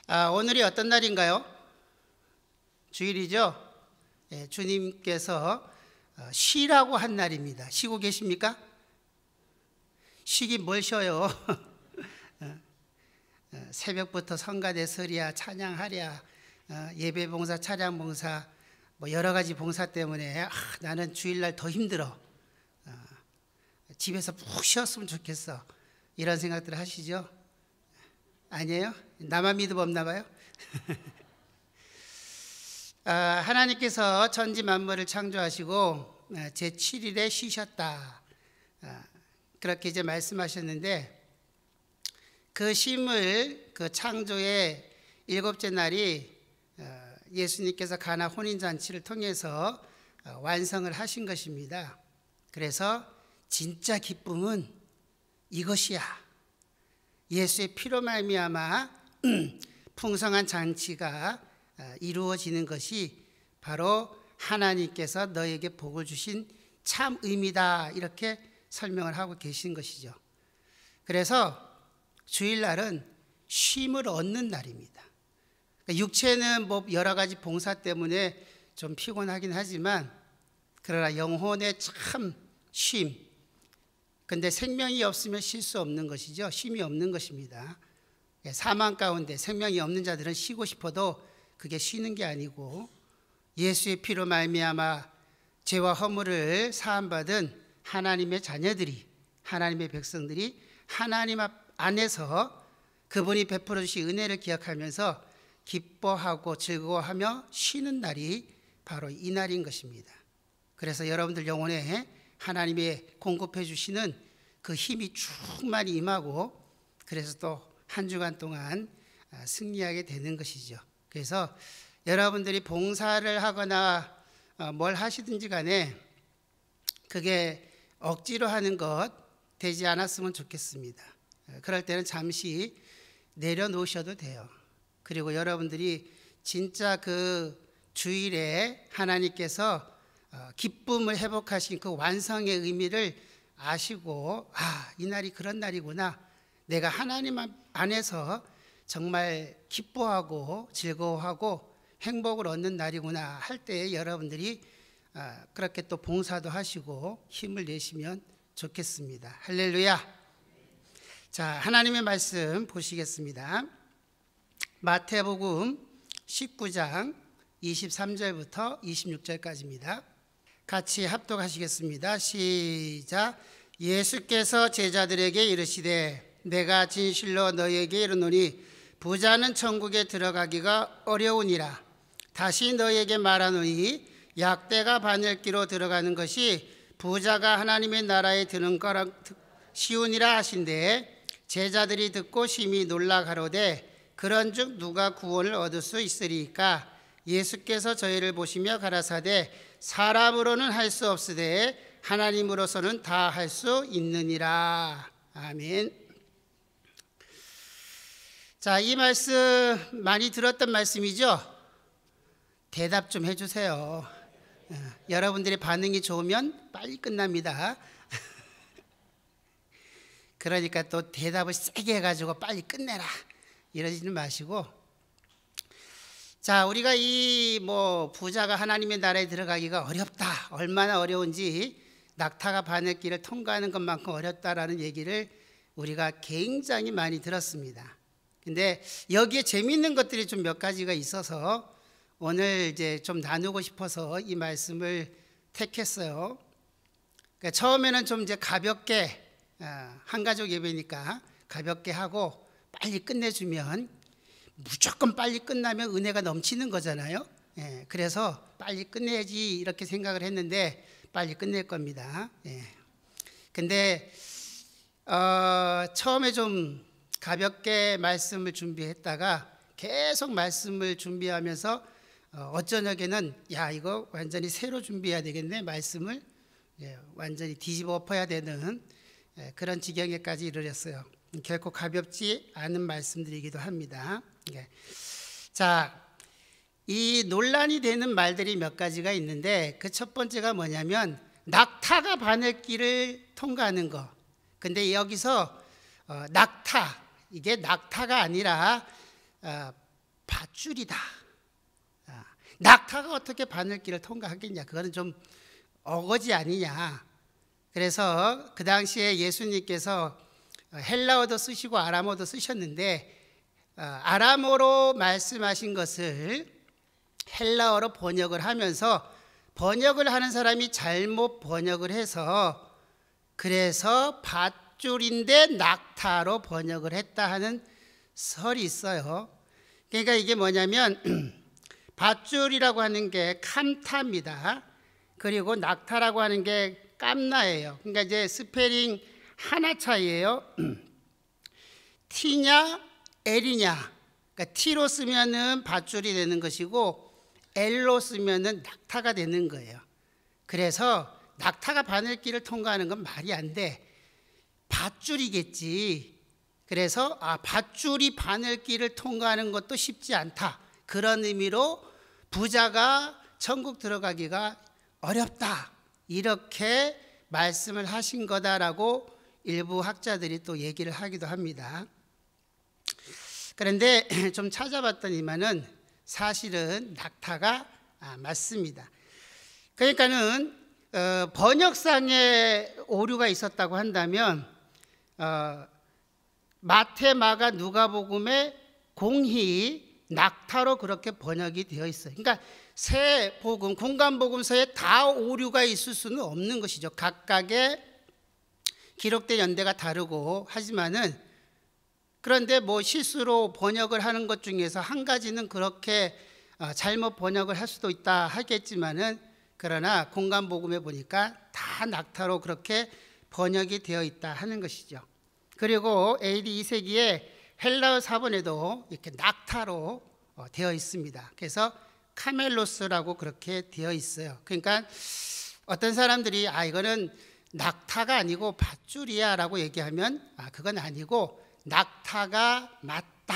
오늘이 어떤 날인가요? 주일이죠? 주님께서 쉬라고 한 날입니다. 쉬고 계십니까? 쉬긴 뭘 쉬어요? 새벽부터 성가대 서랴, 찬양하랴, 예배봉사, 찬양봉사, 뭐 여러 가지 봉사 때문에 나는 주일날 더 힘들어. 집에서 푹 쉬었으면 좋겠어. 이런 생각들 하시죠? 아니에요? 나만 믿음 없나 봐요? 하나님께서 천지 만물을 창조하시고 제7일에 쉬셨다. 그렇게 이제 말씀하셨는데, 그 쉼을, 그 창조의 일곱째 날이 예수님께서 가나 혼인잔치를 통해서 완성을 하신 것입니다. 그래서 진짜 기쁨은 이것이야. 예수의 피로 말미암아 풍성한 잔치가 이루어지는 것이 바로 하나님께서 너에게 복을 주신 참 의미다, 이렇게 설명을 하고 계신 것이죠. 그래서 주일날은 쉼을 얻는 날입니다. 육체는 뭐 여러 가지 봉사 때문에 좀 피곤하긴 하지만, 그러나 영혼의 참 쉼, 근데 생명이 없으면 쉴 수 없는 것이죠. 쉼이 없는 것입니다. 사망 가운데 생명이 없는 자들은 쉬고 싶어도 그게 쉬는 게 아니고, 예수의 피로 말미암아 죄와 허물을 사함받은 하나님의 자녀들이, 하나님의 백성들이 하나님 안에서 그분이 베풀어 주신 은혜를 기억하면서 기뻐하고 즐거워하며 쉬는 날이 바로 이 날인 것입니다. 그래서 여러분들 영혼에 하나님의 공급해 주시는 그 힘이 충만히 임하고, 그래서 또 한 주간 동안 승리하게 되는 것이죠. 그래서 여러분들이 봉사를 하거나 뭘 하시든지 간에 그게 억지로 하는 것 되지 않았으면 좋겠습니다. 그럴 때는 잠시 내려놓으셔도 돼요. 그리고 여러분들이 진짜 그 주일에 하나님께서 기쁨을 회복하신 그 완성의 의미를 아시고, 이 날이 그런 날이구나, 내가 하나님 안에서 정말 기뻐하고 즐거워하고 행복을 얻는 날이구나 할 때에 여러분들이 그렇게 또 봉사도 하시고 힘을 내시면 좋겠습니다. 할렐루야. 자, 하나님의 말씀 보시겠습니다. 마태복음 19장 23절부터 26절까지입니다. 같이 합독하시겠습니다. 시작. 예수께서 제자들에게 이르시되, 내가 진실로 너희에게 이르노니 부자는 천국에 들어가기가 어려우니라. 다시 너희에게 말하노니 약대가 바늘기로 들어가는 것이 부자가 하나님의 나라에 드는 거라 쉬우니라 하신대, 제자들이 듣고 심히 놀라 가로되, 그런즉 누가 구원을 얻을 수 있으리까? 예수께서 저희를 보시며 가라사대, 사람으로는 할 수 없으되 하나님으로서는 다 할 수 있느니라. 아멘. 자, 이 말씀 많이 들었던 말씀이죠? 대답 좀 해주세요. 여러분들의 반응이 좋으면 빨리 끝납니다. 그러니까 또 대답을 세게 해가지고 빨리 끝내라 이러지는 마시고, 자, 우리가 이 부자가 하나님의 나라에 들어가기가 어렵다, 얼마나 어려운지, 낙타가 바늘길을 통과하는 것만큼 어렵다라는 얘기를 우리가 굉장히 많이 들었습니다. 근데 여기에 재미있는 것들이 좀 몇 가지가 있어서 오늘 이제 좀 나누고 싶어서 이 말씀을 택했어요. 그러니까 처음에는 좀 이제 가볍게, 한가족 예배니까 가볍게 하고 빨리 끝내주면, 무조건 빨리 끝나면 은혜가 넘치는 거잖아요. 그래서 빨리 끝내야지 이렇게 생각을 했는데 빨리 끝낼 겁니다. 근데 처음에 좀 가볍게 말씀을 준비했다가 계속 말씀을 준비하면서 어쩌녁에는 이거 완전히 새로 준비해야 되겠네, 말씀을 완전히 뒤집어 엎어야 되는 그런 지경에까지 이르렀어요. 결코 가볍지 않은 말씀들이기도 합니다. 자, 이 논란이 되는 말들이 몇 가지가 있는데, 그 첫 번째가 뭐냐면 낙타가 바늘길을 통과하는 거. 근데 여기서 낙타, 이게 낙타가 아니라 밧줄이다. 낙타가 어떻게 바늘길을 통과하겠냐? 그거는 좀 어거지 아니냐. 그래서 그 당시에 예수님께서 헬라어도 쓰시고 아람어도 쓰셨는데 아람어로 말씀하신 것을 헬라어로 번역을 하면서 번역을 하는 사람이 잘못 번역을 해서 그래서 밧줄인데 낙타로 번역을 했다 하는 설이 있어요. 그러니까 이게 뭐냐면 밧줄이라고 하는 게 캄타입니다. 그리고 낙타라고 하는 게 깜나예요. 그러니까 이제 스페링 하나 차이예요. T냐 L이냐. 그러니까 T로 쓰면은 밧줄이 되는 것이고 L로 쓰면은 낙타가 되는 거예요. 그래서 낙타가 바늘길을 통과하는 건 말이 안 돼. 밧줄이겠지. 그래서 밧줄이 바늘길을 통과하는 것도 쉽지 않다. 그런 의미로 부자가 천국 들어가기가 어렵다. 이렇게 말씀을 하신 거다라고 일부 학자들이 또 얘기를 하기도 합니다. 그런데 좀 찾아봤더니만은 사실은 낙타가 맞습니다. 그러니까는 번역상에 오류가 있었다고 한다면 마태, 마가, 누가복음에 공히 낙타로 그렇게 번역이 되어 있어요. 그러니까 세 복음, 공간복음서에 다 오류가 있을 수는 없는 것이죠. 각각의 기록된 연대가 다르고 하지만은 그런데 뭐 실수로 번역을 하는 것 중에서 한 가지는 그렇게 잘못 번역을 할 수도 있다 하겠지만은 그러나 공간복음에 보니까 다 낙타로 그렇게 번역이 되어 있다 하는 것이죠. 그리고 AD 2세기에 헬라어 사본에도 이렇게 낙타로 되어 있습니다. 그래서 카멜로스라고 그렇게 되어 있어요. 그러니까 어떤 사람들이 이거는 낙타가 아니고 밧줄이야 라고 얘기하면 그건 아니고 낙타가 맞다.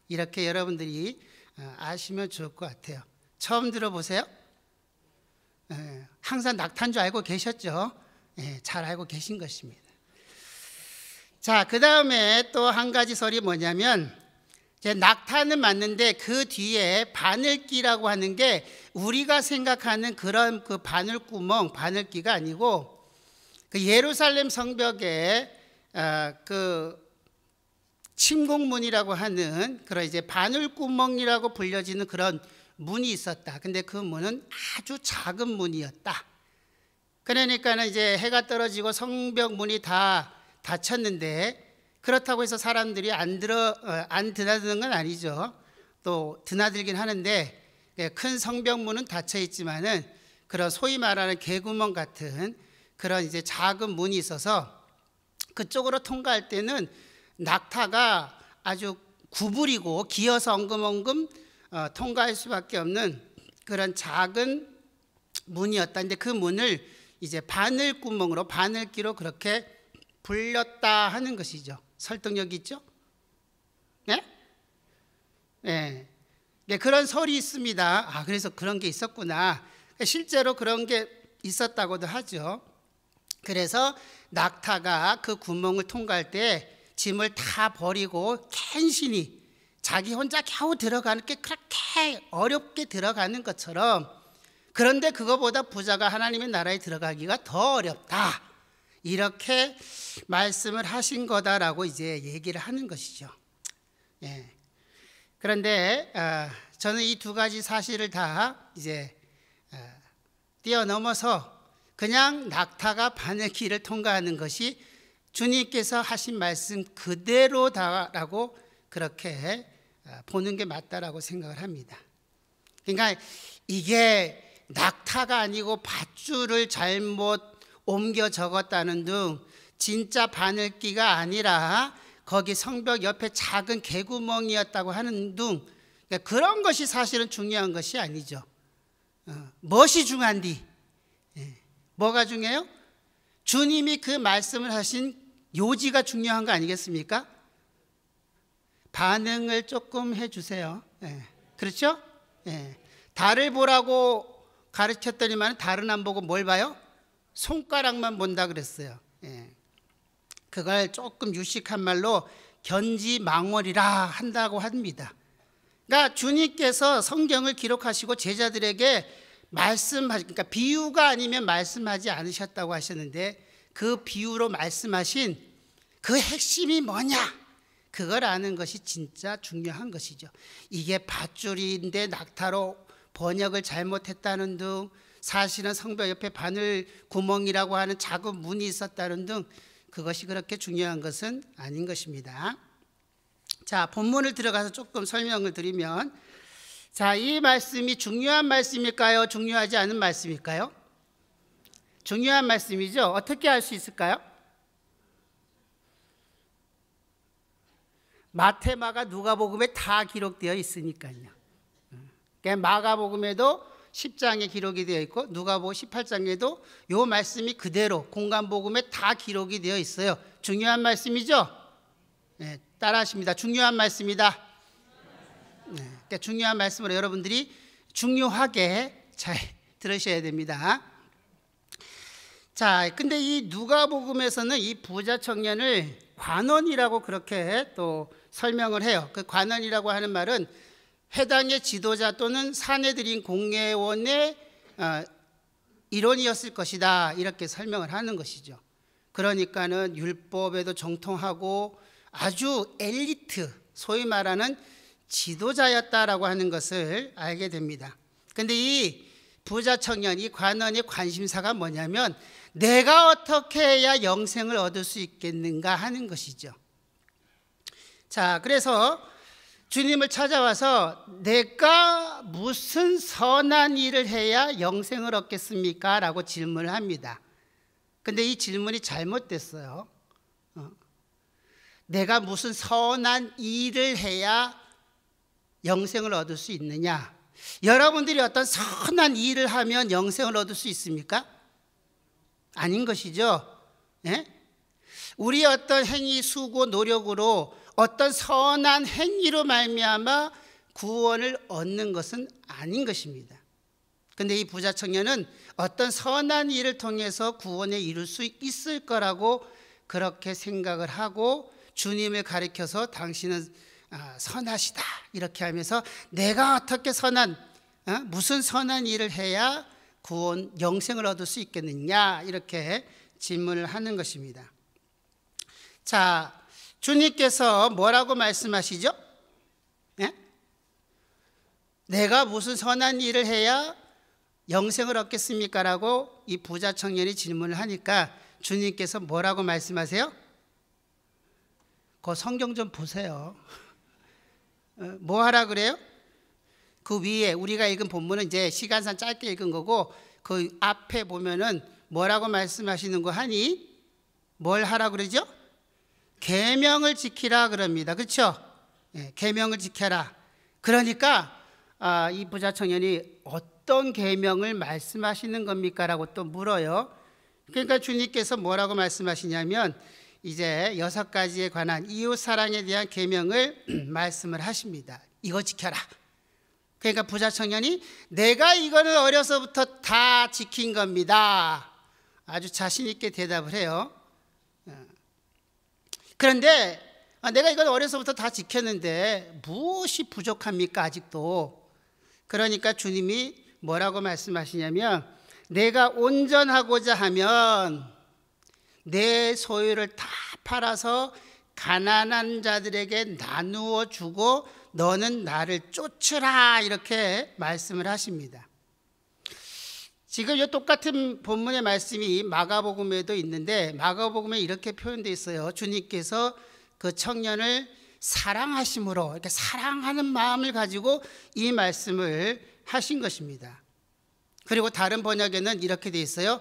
이렇게 여러분들이 아시면 좋을 것 같아요. 처음 들어보세요? 항상 낙타인 줄 알고 계셨죠? 잘 알고 계신 것입니다. 자, 그 다음에 또 한 가지 설이 뭐냐면 이제 낙타는 맞는데 그 뒤에 바늘기라고 하는 게 우리가 생각하는 그런 그 바늘구멍, 바늘기가 아니고 그 예루살렘 성벽에 그 침공문이라고 하는 그런 이제 바늘구멍이라고 불려지는 그런 문이 있었다. 근데 그 문은 아주 작은 문이었다. 그러니까는 이제 해가 떨어지고 성벽 문이 다 닫혔는데 그렇다고 해서 사람들이 안 드나드는 건 아니죠. 또 드나들긴 하는데 큰 성벽문은 닫혀 있지만은 그런 소위 말하는 개구멍 같은 그런 이제 작은 문이 있어서 그쪽으로 통과할 때는 낙타가 아주 구부리고 기어서 엉금엉금 통과할 수밖에 없는 그런 작은 문이었다. 근데 그 문을 이제 바늘구멍으로 바늘기로 그렇게 불렸다 하는 것이죠. 설득력 있죠? 네? 네. 네, 그런 설이 있습니다. 그래서 그런 게 있었구나. 실제로 그런 게 있었다고도 하죠. 그래서 낙타가 그 구멍을 통과할 때 짐을 다 버리고 간신히 자기 혼자 겨우 들어가는 게 그렇게 어렵게 들어가는 것처럼 그런데 그거보다 부자가 하나님의 나라에 들어가기가 더 어렵다. 이렇게 말씀을 하신 거다라고 이제 얘기를 하는 것이죠. 예. 그런데 저는 이 두 가지 사실을 다 이제 뛰어넘어서 그냥 낙타가 바늘길을 통과하는 것이 주님께서 하신 말씀 그대로다라고 그렇게 보는 게 맞다라고 생각을 합니다. 그러니까 이게 낙타가 아니고 밧줄을 잘못 옮겨 적었다는 등 진짜 바늘기가 아니라 거기 성벽 옆에 작은 개구멍이었다고 하는 등 그런 것이 사실은 중요한 것이 아니죠. 무엇이 중요한디? 뭐가 중요해요? 주님이 그 말씀을 하신 요지가 중요한 거 아니겠습니까? 반응을 조금 해주세요. 그렇죠? 달을 보라고 가르쳤더니만 달은 안 보고 뭘 봐요? 손가락만 본다 그랬어요. 그걸 조금 유식한 말로 견지망월이라 한다고 합니다. 그러니까 주님께서 성경을 기록하시고 제자들에게 그러니까 비유가 아니면 말씀하지 않으셨다고 하셨는데, 그 비유로 말씀하신 그 핵심이 뭐냐, 그걸 아는 것이 진짜 중요한 것이죠. 이게 밧줄인데 낙타로 번역을 잘못했다는 등, 사실은 성벽 옆에 바늘 구멍이라고 하는 작은 문이 있었다는 등, 그것이 그렇게 중요한 것은 아닌 것입니다. 자, 본문을 들어가서 조금 설명을 드리면, 자, 이 말씀이 중요한 말씀일까요? 중요하지 않은 말씀일까요? 중요한 말씀이죠. 어떻게 알 수 있을까요? 마태, 마가, 누가복음에 다 기록되어 있으니까요. 그러니까 마가복음에도 10장에 기록이 되어 있고, 누가복음 18장에도 이 말씀이 그대로 공간복음에 다 기록이 되어 있어요. 중요한 말씀이죠? 네, 따라하십니다. 중요한 말씀이다. 네, 그러니까 중요한 말씀으로 여러분들이 중요하게 잘 들으셔야 됩니다. 자, 근데 이 누가복음에서는 이 부자 청년을 관원이라고 그렇게 또 설명을 해요. 그 관원이라고 하는 말은 회당의 지도자 또는 사내들인 공회원의 일원이었을 것이다, 이렇게 설명을 하는 것이죠. 그러니까는 율법에도 정통하고 아주 엘리트, 소위 말하는 지도자였다라고 하는 것을 알게 됩니다. 그런데 이 부자 청년, 이 관원의 관심사가 뭐냐면, 내가 어떻게 해야 영생을 얻을 수 있겠는가 하는 것이죠. 자, 그래서 주님을 찾아와서 내가 무슨 선한 일을 해야 영생을 얻겠습니까? 라고 질문을 합니다. 근데 이 질문이 잘못됐어요. 내가 무슨 선한 일을 해야 영생을 얻을 수 있느냐? 여러분들이 어떤 선한 일을 하면 영생을 얻을 수 있습니까? 아닌 것이죠. 예? 우리 어떤 행위, 수고, 노력으로 어떤 선한 행위로 말미암아 구원을 얻는 것은 아닌 것입니다. 그런데 이 부자 청년은 어떤 선한 일을 통해서 구원에 이룰 수 있을 거라고 그렇게 생각을 하고, 주님을 가리켜서 당신은 선하시다, 이렇게 하면서 내가 어떻게 무슨 선한 일을 해야 영생을 얻을 수 있겠느냐, 이렇게 질문을 하는 것입니다. 자, 주님께서 뭐라고 말씀하시죠? 네? 내가 무슨 선한 일을 해야 영생을 얻겠습니까? 라고 이 부자 청년이 질문을 하니까 주님께서 뭐라고 말씀하세요? 그 성경 좀 보세요. 뭐 하라 그래요? 그 위에 우리가 읽은 본문은 이제 시간상 짧게 읽은 거고, 그 앞에 보면은 뭐라고 말씀하시는 거 하니? 뭘 하라 그러죠? 계명을 지키라 그럽니다. 그렇죠? 네, 계명을 지켜라. 그러니까 이 부자 청년이 어떤 계명을 말씀하시는 겁니까? 라고 또 물어요. 그러니까 주님께서 뭐라고 말씀하시냐면, 이제 6가지에 관한 이웃 사랑에 대한 계명을 말씀을 하십니다. 이거 지켜라. 그러니까 부자 청년이 내가 이거는 어려서부터 다 지킨 겁니다, 아주 자신 있게 대답을 해요. 그런데 내가 이건 어려서부터 다 지켰는데 무엇이 부족합니까 아직도? 그러니까 주님이 뭐라고 말씀하시냐면, 내가 온전하고자 하면 내 소유를 다 팔아서 가난한 자들에게 나누어 주고 너는 나를 쫓으라, 이렇게 말씀을 하십니다. 지금 이 똑같은 본문의 말씀이 마가복음에도 있는데, 마가복음에 이렇게 표현되어 있어요. 주님께서 그 청년을 사랑하심으로, 이렇게 사랑하는 마음을 가지고 이 말씀을 하신 것입니다. 그리고 다른 번역에는 이렇게 되어 있어요.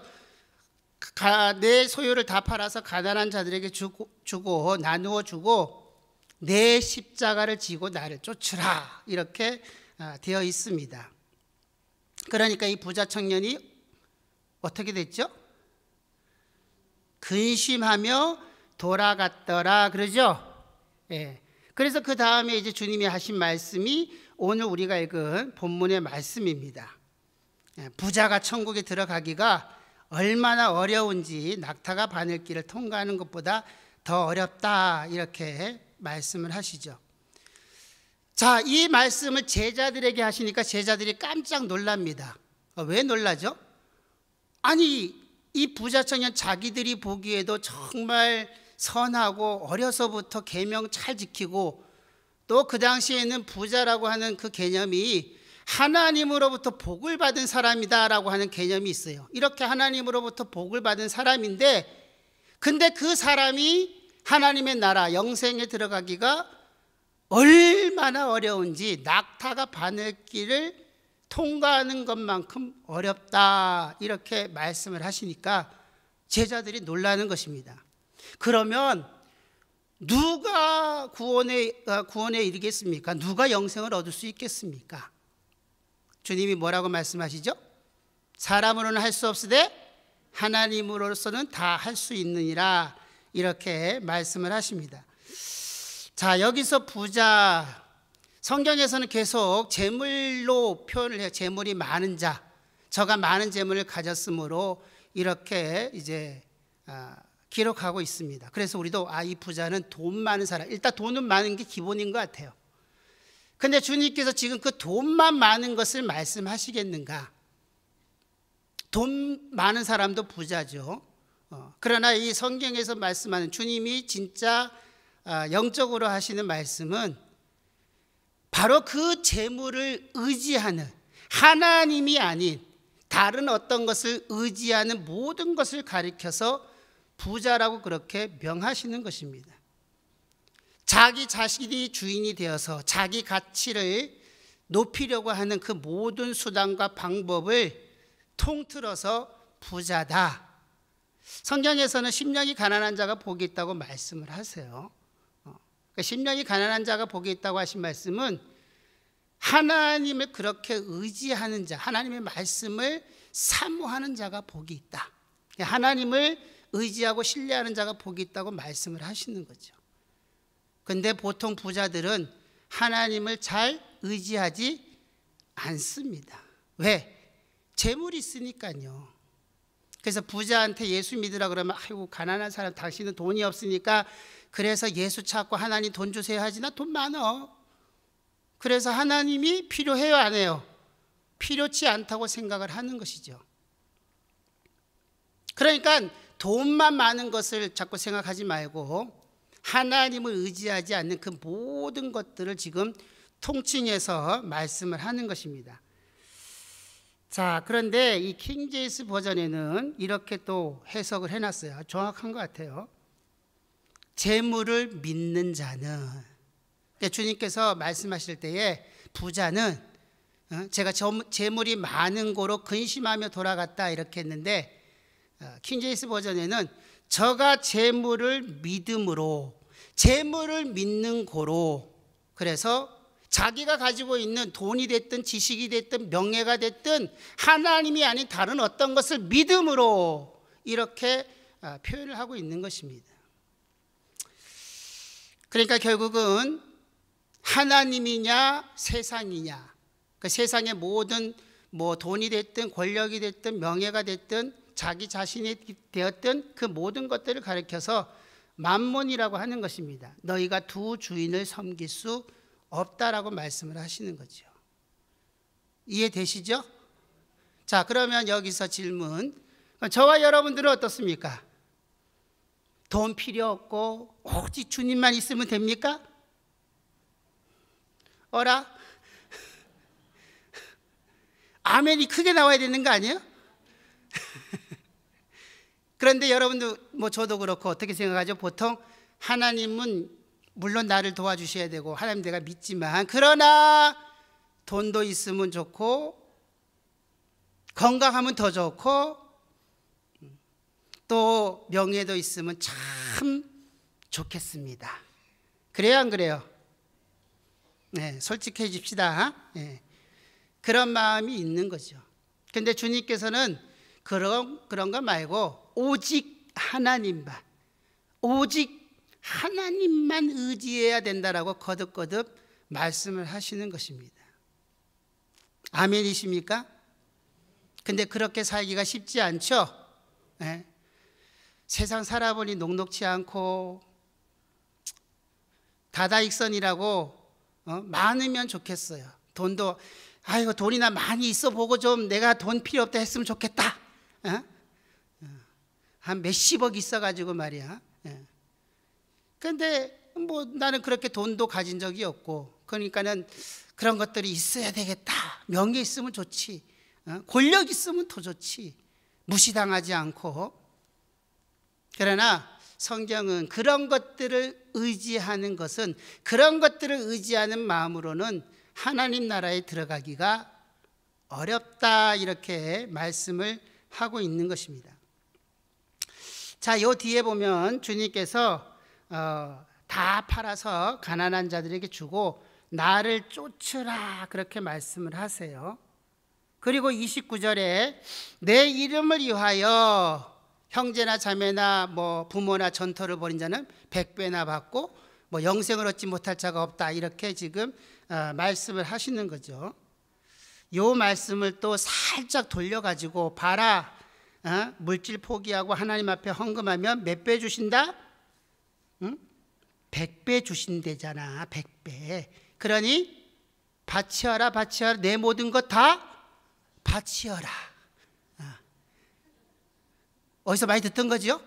내 소유를 다 팔아서 가난한 자들에게 주고 나누어 주고 내 십자가를 지고 나를 쫓으라, 이렇게 되어 있습니다. 그러니까 이 부자 청년이 어떻게 됐죠? 근심하며 돌아갔더라 그러죠. 예. 그래서 그 다음에 이제 주님이 하신 말씀이 오늘 우리가 읽은 본문의 말씀입니다. 부자가 천국에 들어가기가 얼마나 어려운지 낙타가 바늘길을 통과하는 것보다 더 어렵다, 이렇게 말씀을 하시죠. 자, 이 말씀을 제자들에게 하시니까 제자들이 깜짝 놀랍니다. 왜 놀라죠? 아니, 이 부자 청년 자기들이 보기에도 정말 선하고 어려서부터 계명 잘 지키고 또 그 당시에는 부자라고 하는 그 개념이 하나님으로부터 복을 받은 사람이다라고 하는 개념이 있어요. 이렇게 하나님으로부터 복을 받은 사람인데, 근데 그 사람이 하나님의 나라 영생에 들어가기가 얼마나 어려운지, 낙타가 바늘길을 통과하는 것만큼 어렵다, 이렇게 말씀을 하시니까 제자들이 놀라는 것입니다. 그러면 누가 구원에 이르겠습니까? 누가 영생을 얻을 수 있겠습니까? 주님이 뭐라고 말씀하시죠? 사람으로는 할 수 없으되 하나님으로서는 다 할 수 있느니라, 이렇게 말씀을 하십니다. 자, 여기서 부자, 성경에서는 계속 재물로 표현을 해요. 재물이 많은 자, 저가 많은 재물을 가졌으므로 이렇게 이제 기록하고 있습니다. 그래서 우리도 이 부자는 돈 많은 사람, 일단 돈은 많은 게 기본인 것 같아요. 근데 주님께서 지금 그 돈만 많은 것을 말씀하시겠는가? 돈 많은 사람도 부자죠. 그러나 이 성경에서 말씀하는, 주님이 진짜 영적으로 하시는 말씀은 바로 그 재물을 의지하는, 하나님이 아닌 다른 어떤 것을 의지하는 모든 것을 가리켜서 부자라고 그렇게 명하시는 것입니다. 자기 자신이 주인이 되어서 자기 가치를 높이려고 하는 그 모든 수단과 방법을 통틀어서 부자다. 성경에서는 심령이 가난한 자가 복이 있다고 말씀을 하세요. 그러니까 심령이 가난한 자가 복이 있다고 하신 말씀은 하나님을 그렇게 의지하는 자, 하나님의 말씀을 사모하는 자가 복이 있다. 하나님을 의지하고 신뢰하는 자가 복이 있다고 말씀을 하시는 거죠. 근데 보통 부자들은 하나님을 잘 의지하지 않습니다. 왜? 재물이 있으니까요. 그래서 부자한테 예수 믿으라 그러면, 아이고 가난한 사람, 당신은 돈이 없으니까 그래서 예수 찾고 하나님 돈 주세요 하지, 나 돈 많어. 그래서 하나님이 필요해요, 안 해요? 필요치 않다고 생각을 하는 것이죠. 그러니까 돈만 많은 것을 자꾸 생각하지 말고 하나님을 의지하지 않는 그 모든 것들을 지금 통칭해서 말씀을 하는 것입니다. 자, 그런데 이 킹제임스 버전에는 이렇게 또 해석을 해놨어요. 정확한 것 같아요. 재물을 믿는 자는, 주님께서 말씀하실 때에 부자는, 제가 재물이 많은 고로 근심하며 돌아갔다 이렇게 했는데, 킹제임스 버전에는 저가 재물을 믿음으로, 재물을 믿는 고로, 그래서 자기가 가지고 있는 돈이 됐든 지식이 됐든 명예가 됐든 하나님이 아닌 다른 어떤 것을 믿음으로 이렇게 표현을 하고 있는 것입니다. 그러니까 결국은 하나님이냐 세상이냐, 그 세상의 모든 돈이 됐든 권력이 됐든 명예가 됐든 자기 자신이 되었든 그 모든 것들을 가리켜서 만몬이라고 하는 것입니다. 너희가 두 주인을 섬길 수 없다라고 말씀을 하시는 거죠. 이해되시죠? 자, 그러면 여기서 질문, 저와 여러분들은 어떻습니까? 돈 필요 없고 오직 주님만 있으면 됩니까? 어라? 아멘이 크게 나와야 되는 거 아니에요? 그런데 여러분도 저도 그렇고 어떻게 생각하죠? 보통 하나님은 물론 나를 도와주셔야 되고 하나님 내가 믿지만, 그러나 돈도 있으면 좋고 건강하면 더 좋고 또 명예도 있으면 참 좋겠습니다. 그래요, 안 그래요? 네, 솔직해집시다. 네, 그런 마음이 있는 거죠. 근데 주님께서는 그런 거 말고 오직 하나님만, 오직 하나님만 의지해야 된다라고 거듭거듭 말씀을 하시는 것입니다. 아멘이십니까? 근데 그렇게 살기가 쉽지 않죠? 네. 세상 살아보니 녹록치 않고 다다익선이라고 많으면 좋겠어요. 돈도 아이고 돈이나 많이 있어 보고 좀 내가 돈 필요 없다 했으면 좋겠다. 한 몇십억 있어가지고 말이야. 근데 뭐 나는 그렇게 돈도 가진 적이 없고, 그러니까는 그런 것들이 있어야 되겠다. 명예 있으면 좋지. 권력 있으면 더 좋지. 무시당하지 않고. 그러나 성경은 그런 것들을 의지하는 것은, 그런 것들을 의지하는 마음으로는 하나님 나라에 들어가기가 어렵다, 이렇게 말씀을 하고 있는 것입니다. 자, 요 뒤에 보면 주님께서 다 팔아서 가난한 자들에게 주고 나를 쫓으라, 그렇게 말씀을 하세요. 그리고 29절에 내 이름을 위하여 형제나 자매나 뭐 부모나 전토를 벌인 자는 100배나 받고 뭐 영생을 얻지 못할 자가 없다, 이렇게 지금 말씀을 하시는 거죠. 요 말씀을 또 살짝 돌려가지고 봐라, 물질 포기하고 하나님 앞에 헌금하면 몇 배 주신다? 100배 주신대잖아. 100배. 그러니 바치어라, 바치어라, 내 모든 것 다 바치어라. 어디서 많이 듣던 거지요?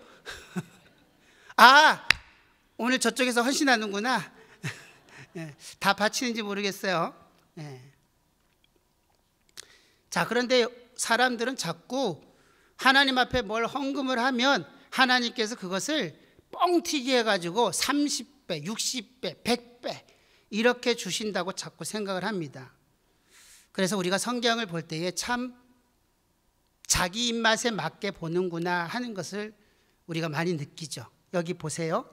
아, 오늘 저쪽에서 헌신하는구나. 다 바치는지 모르겠어요. 자, 그런데 사람들은 자꾸 하나님 앞에 뭘 헌금을 하면 하나님께서 그것을 뻥튀기 해가지고 30배, 60배, 100배 이렇게 주신다고 자꾸 생각을 합니다. 그래서 우리가 성경을 볼 때에 참 자기 입맛에 맞게 보는구나 하는 것을 우리가 많이 느끼죠. 여기 보세요.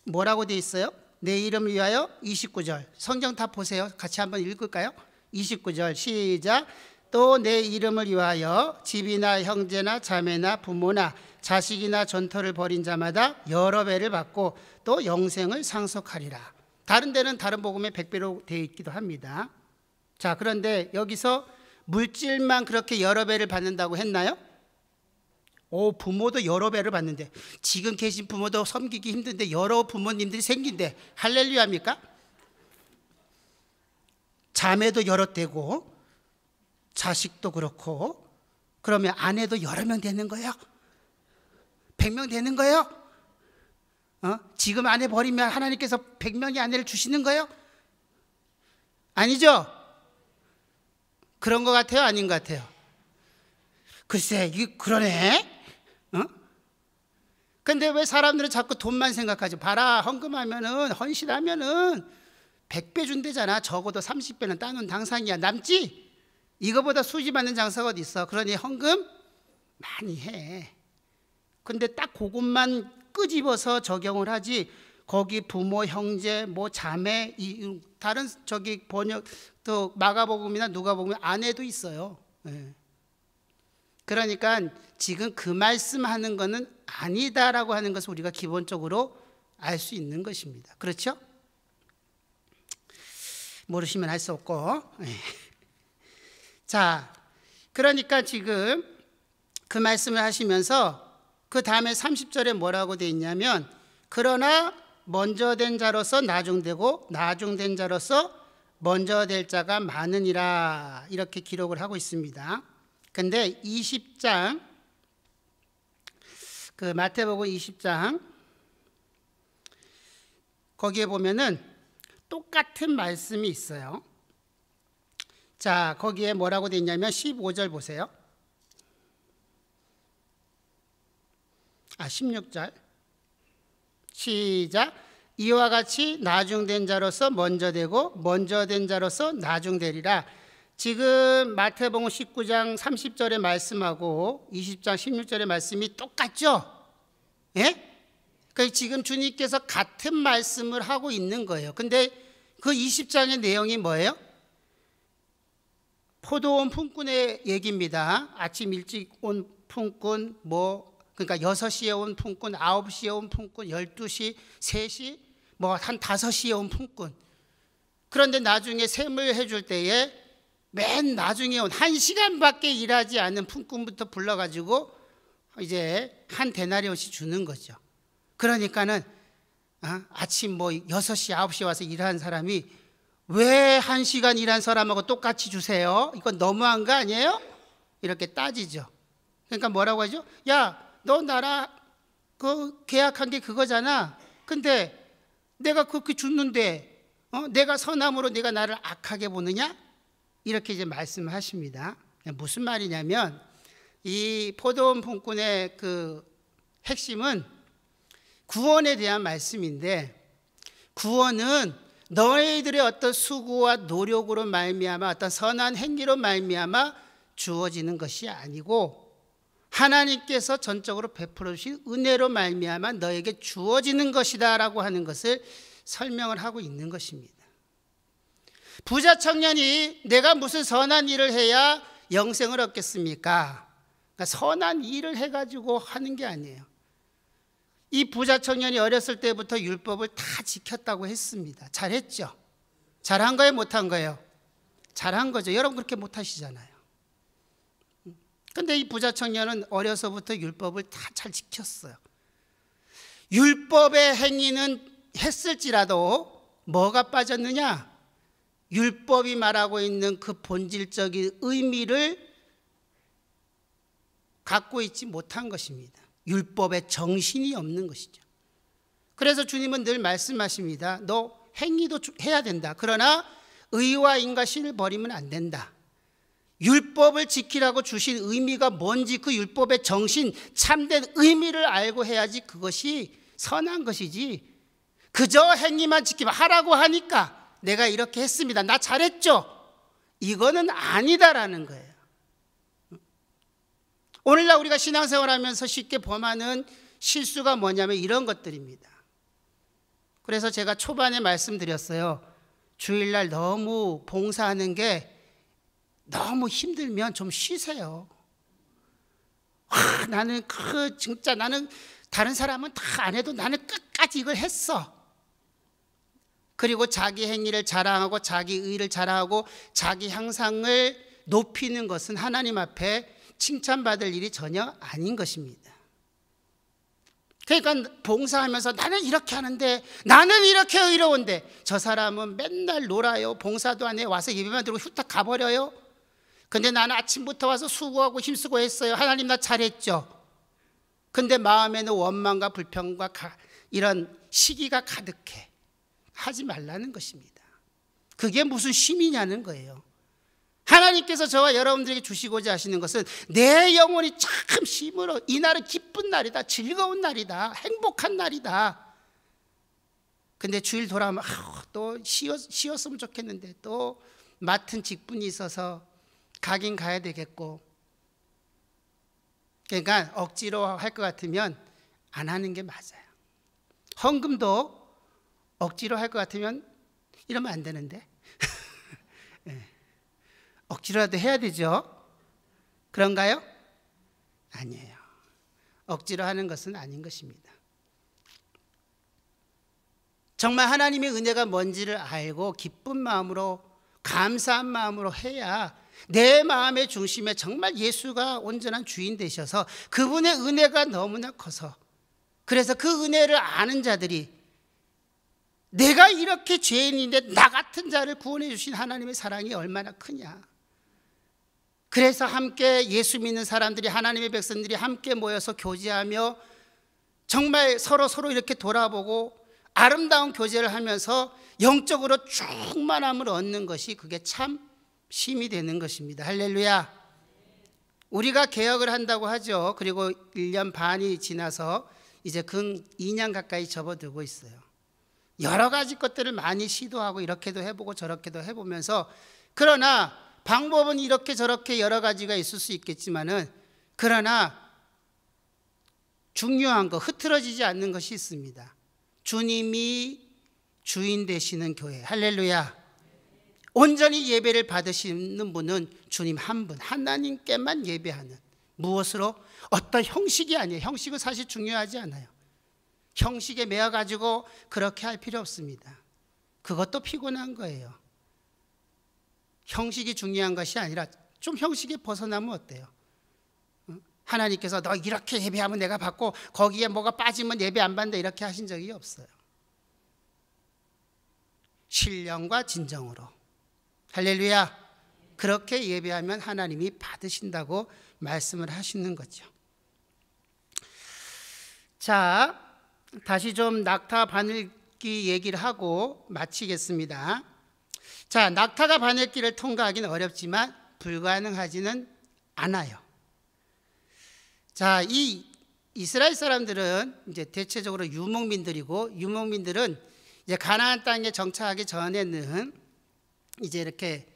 뭐라고 되어 있어요? 내 이름을 위하여. 29절 성경 다 보세요. 같이 한번 읽을까요? 29절 시작. 또 내 이름을 위하여 집이나 형제나 자매나 부모나 자식이나 전토를 벌인 자마다 여러 배를 받고 또 영생을 상속하리라. 다른 데는 다른 복음에 100배로 되어 있기도 합니다. 자, 그런데 여기서 물질만 그렇게 여러 배를 받는다고 했나요? 부모도 여러 배를 받는데, 지금 계신 부모도 섬기기 힘든데 여러 부모님들이 생긴데 할렐루야입니까? 자매도 여러 되고 자식도 그렇고, 그러면 아내도 여러 명 되는 거예요? 100명 되는 거예요? 지금 아내 버리면 하나님께서 100명의 아내를 주시는 거예요? 아니죠? 그런 것 같아요? 아닌 것 같아요? 글쎄, 이게 그러네? 근데 왜 사람들은 자꾸 돈만 생각하지? 봐라, 헌금하면은, 헌신하면은 100배 준대잖아. 적어도 30배는 따놓은 당상이야. 남지? 이거보다 수지 받는 장사가 어디 있어? 그러니 헌금 많이 해. 근데 딱 그것만 끄집어서 적용을 하지, 거기 부모, 형제, 뭐 자매, 다른 저기 번역 또 마가복음이나 누가복음에 아내도 있어요. 그러니까 지금 그 말씀하는 거는 아니다라고 하는 것을 우리가 기본적으로 알 수 있는 것입니다. 그렇죠? 모르시면 할 수 없고. 자, 그러니까 지금 그 말씀을 하시면서 그 다음에 30절에 뭐라고 되어 있냐면, 그러나 먼저 된 자로서 나중되고 나중된 자로서 먼저 될 자가 많으니라, 이렇게 기록을 하고 있습니다. 근데 20장, 그 마태복음 20장 거기에 보면은 똑같은 말씀이 있어요. 자, 거기에 뭐라고 되어 있냐면 15절 보세요. 16절 시작. 이와 같이 나중된 자로서 먼저 되고 먼저 된 자로서 나중되리라. 지금 마태복음 19장 30절의 말씀하고 20장 16절의 말씀이 똑같죠? 예? 그러니까 지금 주님께서 같은 말씀을 하고 있는 거예요. 근데 그 20장의 내용이 뭐예요? 포도원 품꾼의 얘기입니다. 아침 일찍 온 품꾼, 그러니까 6시에 온 품꾼, 9시에 온 품꾼, 12시, 3시, 한 5시에 온 품꾼. 그런데 나중에 셈을 해줄 때에 맨 나중에 온 1시간밖에 일하지 않은 품꾼부터 불러가지고 이제 한 데나리온씩 주는 거죠. 그러니까는 아침 6시, 9시 와서 일하는 사람이 왜 1시간 일한 사람하고 똑같이 주세요? 이건 너무한 거 아니에요? 이렇게 따지죠. 그러니까 뭐라고 하죠? 야, 너 나랑 계약한 게 그거잖아. 근데 내가 그렇게 줬는데 내가 선함으로 네가 나를 악하게 보느냐? 이렇게 이제 말씀하십니다. 무슨 말이냐면 이 포도원 본문의 그 핵심은 구원에 대한 말씀인데, 구원은 너희들의 어떤 수고와 노력으로 말미암아 어떤 선한 행위로 말미암아 주어지는 것이 아니고 하나님께서 전적으로 베풀어 주신 은혜로 말미암아 너에게 주어지는 것이다 라고 하는 것을 설명을 하고 있는 것입니다. 부자 청년이 내가 무슨 선한 일을 해야 영생을 얻겠습니까? 그러니까 선한 일을 해가지고 하는 게 아니에요. 이 부자 청년이 어렸을 때부터 율법을 다 지켰다고 했습니다. 잘했죠? 잘한 거예요? 못한 거예요? 잘한 거죠. 여러분 그렇게 못하시잖아요. 근데 이 부자 청년은 어려서부터 율법을 다 잘 지켰어요. 율법의 행위는 했을지라도 뭐가 빠졌느냐? 율법이 말하고 있는 그 본질적인 의미를 갖고 있지 못한 것입니다. 율법의 정신이 없는 것이죠. 그래서 주님은 늘 말씀하십니다. 너 행위도 해야 된다. 그러나 의와 인과신을 버리면 안 된다. 율법을 지키라고 주신 의미가 뭔지 그 율법의 정신, 참된 의미를 알고 해야지 그것이 선한 것이지, 그저 행위만 지키면 하라고 하니까 내가 이렇게 했습니다. 나 잘했죠? 이거는 아니다라는 거예요. 오늘날 우리가 신앙생활하면서 쉽게 범하는 실수가 뭐냐면 이런 것들입니다. 그래서 제가 초반에 말씀드렸어요. 주일날 너무 봉사하는 게 너무 힘들면 좀 쉬세요. 나는 진짜 나는 다른 사람은 다 안 해도 나는 끝까지 이걸 했어. 그리고 자기 행위를 자랑하고 자기 의를 자랑하고 자기 향상을 높이는 것은 하나님 앞에 칭찬받을 일이 전혀 아닌 것입니다. 그러니까 봉사하면서 나는 이렇게 하는데, 나는 이렇게 의로운데, 저 사람은 맨날 놀아요. 봉사도 안 해. 와서 예배만 들고 후딱 가버려요. 근데 나는 아침부터 와서 수고하고 힘쓰고 했어요. 하나님 나 잘했죠. 근데 마음에는 원망과 불평과 이런 시기가 가득해. 하지 말라는 것입니다. 그게 무슨 쉼이냐는 거예요. 하나님께서 저와 여러분들에게 주시고자 하시는 것은 내 영혼이 참 쉼으로, 이날은 기쁜 날이다, 즐거운 날이다, 행복한 날이다. 근데 주일 돌아오면 또 쉬었으면 좋겠는데, 또 맡은 직분이 있어서 가긴 가야 되겠고, 그러니까 억지로 할 것 같으면 안 하는 게 맞아요. 헌금도 억지로 할 것 같으면 이러면 안 되는데 네. 억지로라도 해야 되죠. 그런가요? 아니에요. 억지로 하는 것은 아닌 것입니다. 정말 하나님의 은혜가 뭔지를 알고 기쁜 마음으로, 감사한 마음으로 해야 내 마음의 중심에 정말 예수가 온전한 주인 되셔서 그분의 은혜가 너무나 커서, 그래서 그 은혜를 아는 자들이 내가 이렇게 죄인인데 나 같은 자를 구원해 주신 하나님의 사랑이 얼마나 크냐. 그래서 함께 예수 믿는 사람들이, 하나님의 백성들이 함께 모여서 교제하며 정말 서로 이렇게 돌아보고 아름다운 교제를 하면서 영적으로 충만함을 얻는 것이, 그게 참 쉼이 되는 것입니다. 할렐루야. 우리가 개혁을 한다고 하죠. 그리고 1년 반이 지나서 이제 근 2년 가까이 접어들고 있어요. 여러 가지 것들을 많이 시도하고 이렇게도 해보고 저렇게도 해보면서, 그러나 방법은 이렇게 저렇게 여러 가지가 있을 수 있겠지만은, 그러나 중요한 거, 흐트러지지 않는 것이 있습니다. 주님이 주인 되시는 교회. 할렐루야. 온전히 예배를 받으시는 분은 주님 한 분, 하나님께만 예배하는, 무엇으로? 어떤 형식이 아니에요. 형식은 사실 중요하지 않아요. 형식에 매여가지고 그렇게 할 필요 없습니다. 그것도 피곤한 거예요. 형식이 중요한 것이 아니라 좀 형식에 벗어나면 어때요? 하나님께서 너 이렇게 예배하면 내가 받고 거기에 뭐가 빠지면 예배 안 받는다 이렇게 하신 적이 없어요. 신령과 진정으로. 할렐루야. 그렇게 예배하면 하나님이 받으신다고 말씀을 하시는 거죠. 자, 다시 좀 낙타 바늘기 얘기를 하고 마치겠습니다. 자, 낙타가 바늘길을 통과하기는 어렵지만 불가능하지는 않아요. 자, 이 이스라엘 사람들은 이제 대체적으로 유목민들이고, 유목민들은 이제 가나안 땅에 정착하기 전에는 이제 이렇게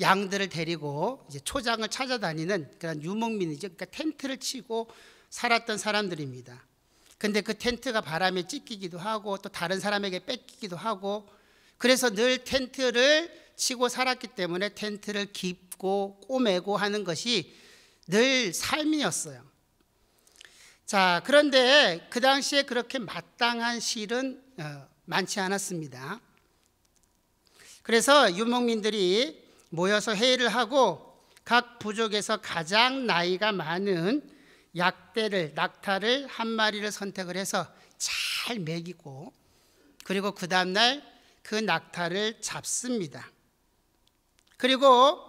양들을 데리고 이제 초장을 찾아다니는 그런 유목민이죠. 그러니까 텐트를 치고 살았던 사람들입니다. 근데 그 텐트가 바람에 찢기기도 하고 또 다른 사람에게 뺏기기도 하고, 그래서 늘 텐트를 치고 살았기 때문에 텐트를 깁고 꼬매고 하는 것이 늘 삶이었어요. 자, 그런데 그 당시에 그렇게 마땅한 실은 많지 않았습니다. 그래서 유목민들이 모여서 회의를 하고 각 부족에서 가장 나이가 많은 약대를, 낙타를 한 마리를 선택을 해서 잘 먹이고, 그리고 그 다음날 그 낙타를 잡습니다. 그리고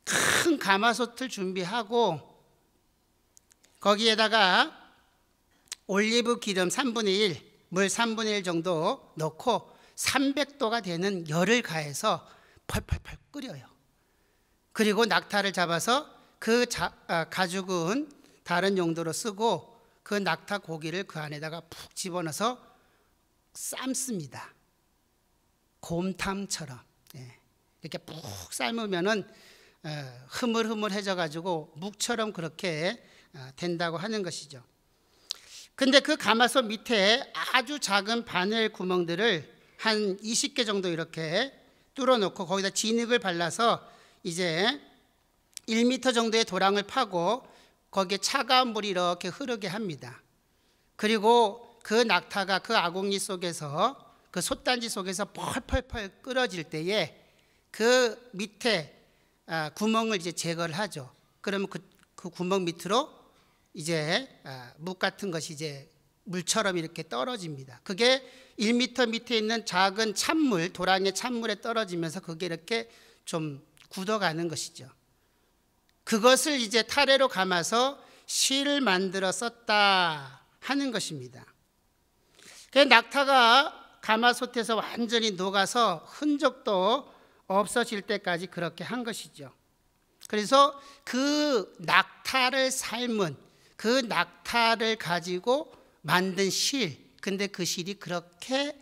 큰 가마솥을 준비하고 거기에다가 올리브 기름 3분의 1, 물 3분의 1 정도 넣고 300도가 되는 열을 가해서 펄펄펄 끓여요. 그리고 낙타를 잡아서 그 가죽은 다른 용도로 쓰고 그 낙타 고기를 그 안에다가 푹 집어넣어서 삶습니다. 곰탕처럼 이렇게 푹 삶으면은 흐물흐물해져 가지고 묵처럼 그렇게 된다고 하는 것이죠. 근데 그 가마솥 밑에 아주 작은 바늘 구멍들을 한 20개 정도 이렇게 뚫어 놓고 거기다 진흙을 발라서 이제 1m 정도의 도랑을 파고 거기에 차가운 물이 이렇게 흐르게 합니다. 그리고 그 낙타가 그 아궁이 속에서, 그 솥단지 속에서 펄펄펄 끓어질 때에 그 밑에 구멍을 이제 제거를 하죠. 그러면 그 구멍 밑으로 이제 묵 같은 것이 이제 물처럼 이렇게 떨어집니다. 그게 1m 밑에 있는 작은 찬물, 도랑의 찬물에 떨어지면서 그게 이렇게 좀 굳어가는 것이죠. 그것을 이제 타래로 감아서 실을 만들어 썼다 하는 것입니다. 그 낙타가 가마솥에서 완전히 녹아서 흔적도 없어질 때까지 그렇게 한 것이죠. 그래서 그 낙타를 삶은, 그 낙타를 가지고 만든 실, 근데 그 실이 그렇게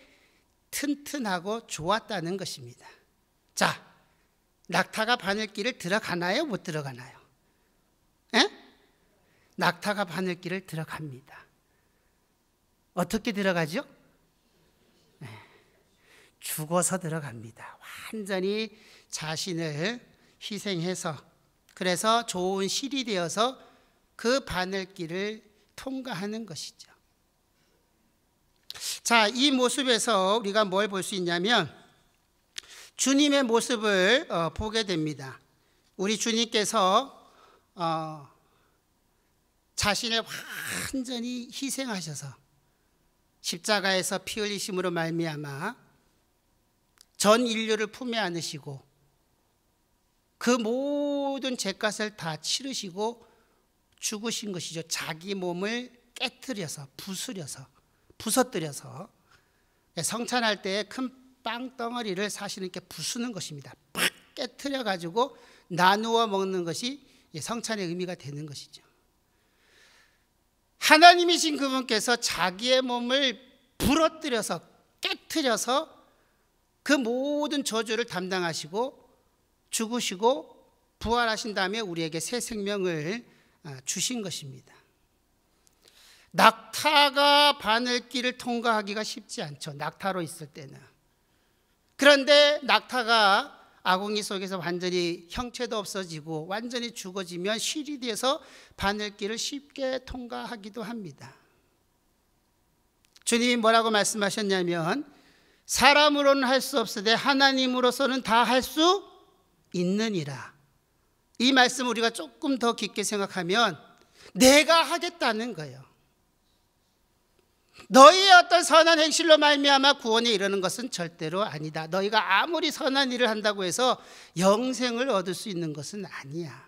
튼튼하고 좋았다는 것입니다. 자, 낙타가 바늘길을 들어가나요? 못 들어가나요? 에? 낙타가 바늘길을 들어갑니다. 어떻게 들어가죠? 죽어서 들어갑니다. 완전히 자신을 희생해서, 그래서 좋은 실이 되어서 그 바늘길을 통과하는 것이죠. 자, 이 모습에서 우리가 뭘 볼 수 있냐면 주님의 모습을 보게 됩니다. 우리 주님께서 자신을 완전히 희생하셔서 십자가에서 피 흘리심으로 말미암아 전 인류를 품에 안으시고 그 모든 죄값을 다 치르시고 죽으신 것이죠. 자기 몸을 깨트려서, 부서뜨려서 성찬할 때 큰 빵덩어리를 사실은 이렇게 부수는 것입니다. 팍 깨트려 가지고 나누어 먹는 것이 성찬의 의미가 되는 것이죠. 하나님이신 그분께서 자기의 몸을 부러뜨려서, 깨트려서 그 모든 저주를 담당하시고 죽으시고 부활하신 다음에 우리에게 새 생명을 주신 것입니다. 낙타가 바늘길을 통과하기가 쉽지 않죠. 낙타로 있을 때는. 그런데 낙타가 아궁이 속에서 완전히 형체도 없어지고 완전히 죽어지면 실이 돼서 바늘길을 쉽게 통과하기도 합니다. 주님이 뭐라고 말씀하셨냐면 사람으로는 할 수 없으되 하나님으로서는 다 할 수 있느니라. 이 말씀을 우리가 조금 더 깊게 생각하면 내가 하겠다는 거예요. 너희의 어떤 선한 행실로 말미암아 구원에 이르는 것은 절대로 아니다. 너희가 아무리 선한 일을 한다고 해서 영생을 얻을 수 있는 것은 아니야.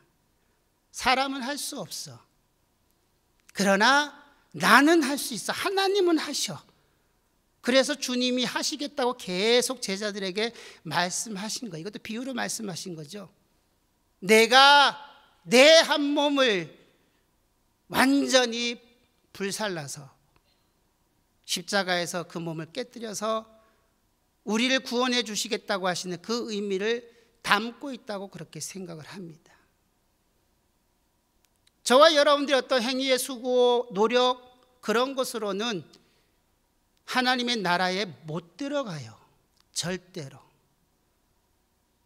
사람은 할 수 없어. 그러나 나는 할 수 있어. 하나님은 하셔. 그래서 주님이 하시겠다고 계속 제자들에게 말씀하신 거예요. 이것도 비유로 말씀하신 거죠. 내가 내 한 몸을 완전히 불살라서 십자가에서 그 몸을 깨뜨려서 우리를 구원해 주시겠다고 하시는 그 의미를 담고 있다고 그렇게 생각을 합니다. 저와 여러분들의 어떤 행위의 수고, 노력 그런 것으로는 하나님의 나라에 못 들어가요. 절대로.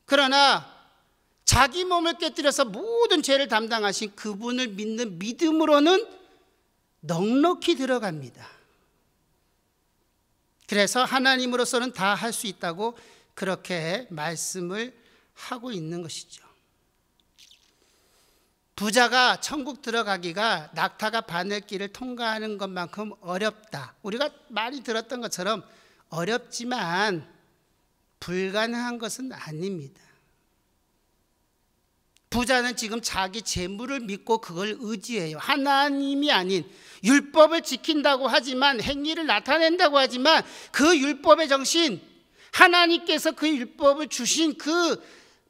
그러나 자기 몸을 깨뜨려서 모든 죄를 담당하신 그분을 믿는 믿음으로는 넉넉히 들어갑니다. 그래서 하나님으로서는 다 할 수 있다고 그렇게 말씀을 하고 있는 것이죠. 부자가 천국 들어가기가 낙타가 바늘길을 통과하는 것만큼 어렵다. 우리가 많이 들었던 것처럼 어렵지만 불가능한 것은 아닙니다. 부자는 지금 자기 재물을 믿고 그걸 의지해요. 하나님이 아닌 율법을 지킨다고 하지만, 행위를 나타낸다고 하지만 그 율법의 정신, 하나님께서 그 율법을 주신 그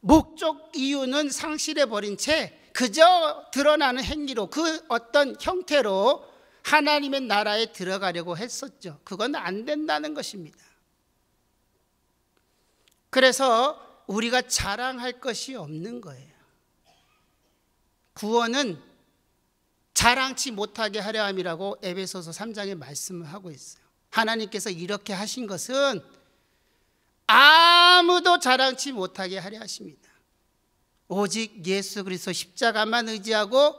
목적 이유는 상실해버린 채 그저 드러나는 행위로, 그 어떤 형태로 하나님의 나라에 들어가려고 했었죠. 그건 안 된다는 것입니다. 그래서 우리가 자랑할 것이 없는 거예요. 구원은 자랑치 못하게 하려 함이라고 에베소서 3장에 말씀을 하고 있어요. 하나님께서 이렇게 하신 것은 아무도 자랑치 못하게 하려 하십니다. 오직 예수 그리스도 십자가만 의지하고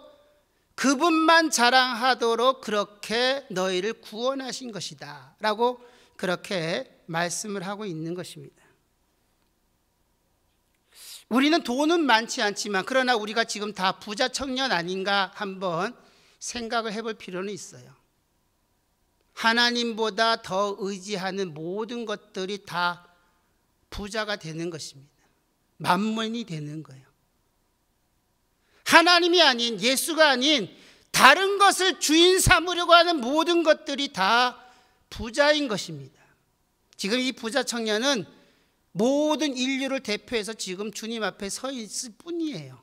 그분만 자랑하도록 그렇게 너희를 구원하신 것이다 라고 그렇게 말씀을 하고 있는 것입니다. 우리는 돈은 많지 않지만, 그러나 우리가 지금 다 부자 청년 아닌가 한번 생각을 해볼 필요는 있어요. 하나님보다 더 의지하는 모든 것들이 다 부자가 되는 것입니다. 만문이 되는 거예요. 하나님이 아닌, 예수가 아닌 다른 것을 주인 삼으려고 하는 모든 것들이 다 부자인 것입니다. 지금 이 부자 청년은 모든 인류를 대표해서 지금 주님 앞에 서 있을 뿐이에요.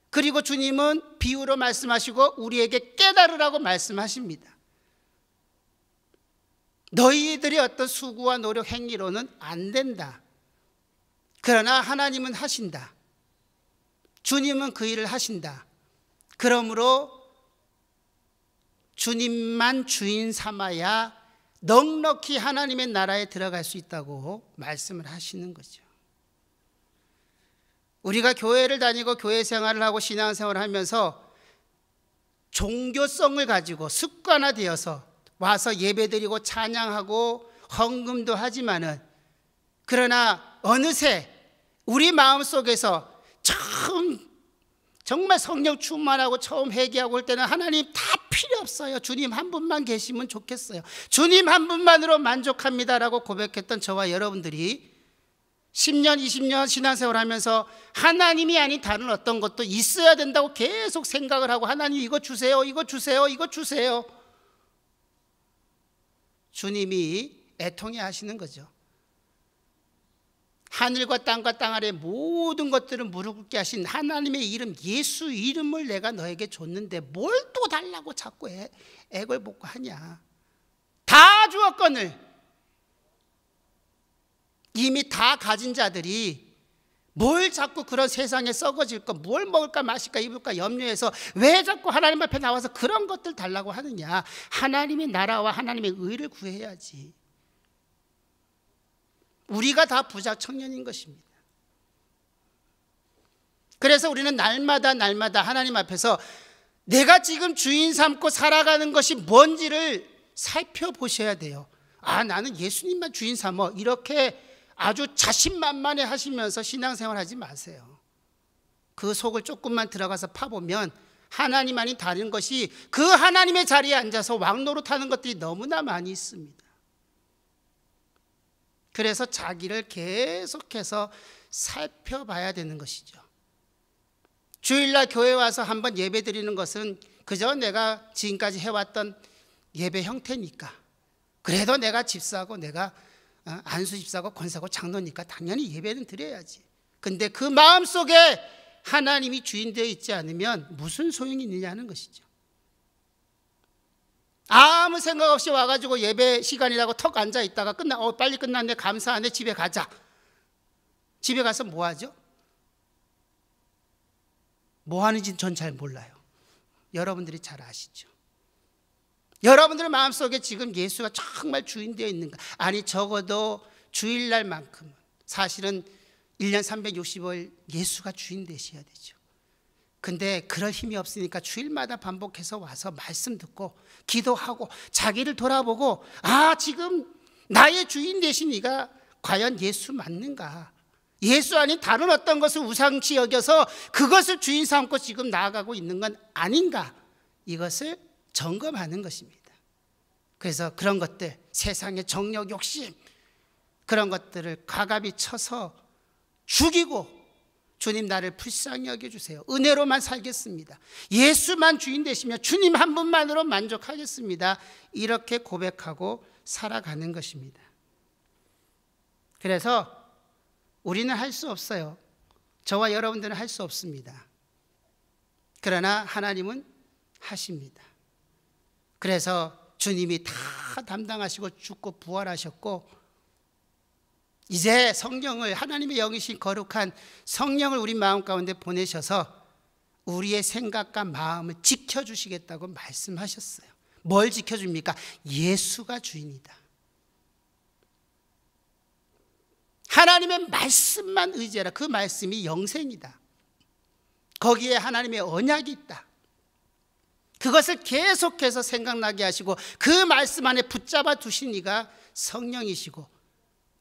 그리고 주님은 비유로 말씀하시고 우리에게 깨달으라고 말씀하십니다. 너희들의 어떤 수고와 노력, 행위로는 안 된다. 그러나 하나님은 하신다. 주님은 그 일을 하신다. 그러므로 주님만 주인 삼아야 넉넉히 하나님의 나라에 들어갈 수 있다고 말씀을 하시는 거죠. 우리가 교회를 다니고 교회 생활을 하고 신앙생활을 하면서 종교성을 가지고 습관화되어서 와서 예배드리고 찬양하고 헌금도 하지만은, 그러나 어느새 우리 마음속에서 정말 성령 충만하고 처음 회개하고 올 때는 하나님 다 필요 없어요. 주님 한 분만 계시면 좋겠어요. 주님 한 분만으로 만족합니다라고 고백했던 저와 여러분들이 10년, 20년 신앙생활 하면서 하나님이 아닌 다른 어떤 것도 있어야 된다고 계속 생각을 하고, 하나님 이거 주세요, 이거 주세요, 이거 주세요. 주님이 애통해 하시는 거죠. 하늘과 땅과 땅 아래 모든 것들을 무릎 꿇게 하신 하나님의 이름, 예수 이름을 내가 너에게 줬는데 뭘 또 달라고 자꾸 애걸복고 하냐. 다 주었거늘 이미 다 가진 자들이 뭘 자꾸 그런 세상에 썩어질 거, 뭘 먹을까 마실까 입을까 염려해서 왜 자꾸 하나님 앞에 나와서 그런 것들 달라고 하느냐. 하나님의 나라와 하나님의 의를 구해야지. 우리가 다 부자 청년인 것입니다. 그래서 우리는 날마다 하나님 앞에서 내가 지금 주인 삼고 살아가는 것이 뭔지를 살펴보셔야 돼요. 아, 나는 예수님만 주인 삼어, 이렇게 아주 자신만만해 하시면서 신앙생활 하지 마세요. 그 속을 조금만 들어가서 파보면 하나님만이 다른 것이 그 하나님의 자리에 앉아서 왕노릇하는 것들이 너무나 많이 있습니다. 그래서 자기를 계속해서 살펴봐야 되는 것이죠. 주일날 교회 와서 한번 예배 드리는 것은 그저 내가 지금까지 해왔던 예배 형태니까, 그래도 내가 집사고 내가 안수 집사고 권사고 장로니까 당연히 예배는 드려야지. 근데 그 마음속에 하나님이 주인 되어 있지 않으면 무슨 소용이 있느냐는 것이죠. 아무 생각 없이 와가지고 예배 시간이라고 턱 앉아 있다가 빨리 끝났네, 감사하네, 집에 가자. 집에 가서 뭐 하죠? 뭐 하는지 전 잘 몰라요. 여러분들이 잘 아시죠? 여러분들 마음속에 지금 예수가 정말 주인 되어 있는가? 아니, 적어도 주일날만큼은 사실은 1년 365일 예수가 주인 되셔야 되죠. 근데 그럴 힘이 없으니까 주일마다 반복해서 와서 말씀 듣고 기도하고 자기를 돌아보고, 지금 나의 주인 되신 이가 과연 예수 맞는가? 예수 아닌 다른 어떤 것을 우상시 여겨서 그것을 주인 삼고 지금 나아가고 있는 건 아닌가? 이것을 점검하는 것입니다. 그래서 그런 것들, 세상의 정력, 욕심, 그런 것들을 과감히 쳐서 죽이고, 주님 나를 불쌍히 여겨주세요, 은혜로만 살겠습니다, 예수만 주인 되시면 주님 한 분만으로 만족하겠습니다, 이렇게 고백하고 살아가는 것입니다. 그래서 우리는 할 수 없어요. 저와 여러분들은 할 수 없습니다. 그러나 하나님은 하십니다. 그래서 주님이 다 담당하시고 죽고 부활하셨고, 이제 성령을, 하나님의 영이신 거룩한 성령을 우리 마음 가운데 보내셔서 우리의 생각과 마음을 지켜주시겠다고 말씀하셨어요. 뭘 지켜줍니까? 예수가 주인이다. 하나님의 말씀만 의지하라. 그 말씀이 영생이다. 거기에 하나님의 언약이 있다. 그것을 계속해서 생각나게 하시고 그 말씀 안에 붙잡아 두신 이가 성령이시고,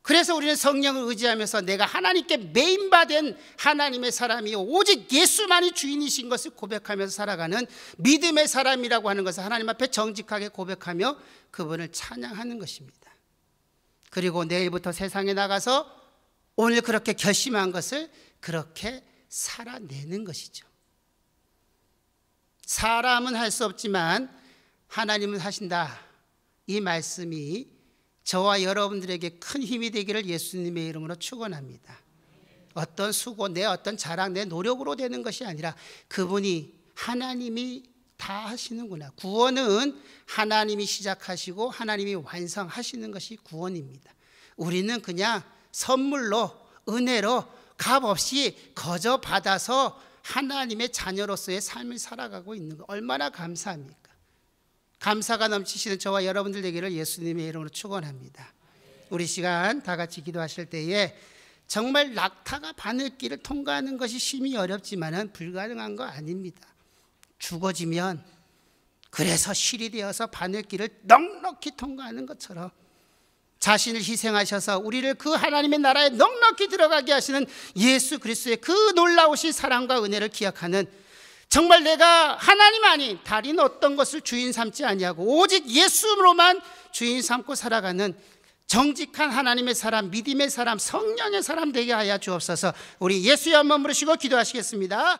그래서 우리는 성령을 의지하면서 내가 하나님께 매인받은 하나님의 사람이요 오직 예수만이 주인이신 것을 고백하면서 살아가는 믿음의 사람이라고 하는 것을 하나님 앞에 정직하게 고백하며 그분을 찬양하는 것입니다. 그리고 내일부터 세상에 나가서 오늘 그렇게 결심한 것을 그렇게 살아내는 것이죠. 사람은 할 수 없지만 하나님은 하신다. 이 말씀이 저와 여러분들에게 큰 힘이 되기를 예수님의 이름으로 축원합니다. 어떤 수고, 내 어떤 자랑, 내 노력으로 되는 것이 아니라 그분이, 하나님이 다 하시는구나. 구원은 하나님이 시작하시고 하나님이 완성하시는 것이 구원입니다. 우리는 그냥 선물로, 은혜로 값없이 거저 받아서 하나님의 자녀로서의 삶을 살아가고 있는 거 얼마나 감사합니까? 감사가 넘치시는 저와 여러분들 되기를 예수님의 이름으로 축원합니다. 우리 시간 다 같이 기도하실 때에 정말 낙타가 바늘길을 통과하는 것이 심히 어렵지만은 불가능한 거 아닙니다. 죽어지면, 그래서 실이 되어서 바늘길을 넉넉히 통과하는 것처럼 자신을 희생하셔서 우리를 그 하나님의 나라에 넉넉히 들어가게 하시는 예수 그리스도의 그 놀라우신 사랑과 은혜를 기억하는, 정말 내가 하나님 아닌 다른 어떤 것을 주인 삼지 아니하고 오직 예수로만 주인 삼고 살아가는 정직한 하나님의 사람, 믿음의 사람, 성령의 사람 되게 하여 주옵소서. 우리 예수의 한번 부르시고 기도하시겠습니다.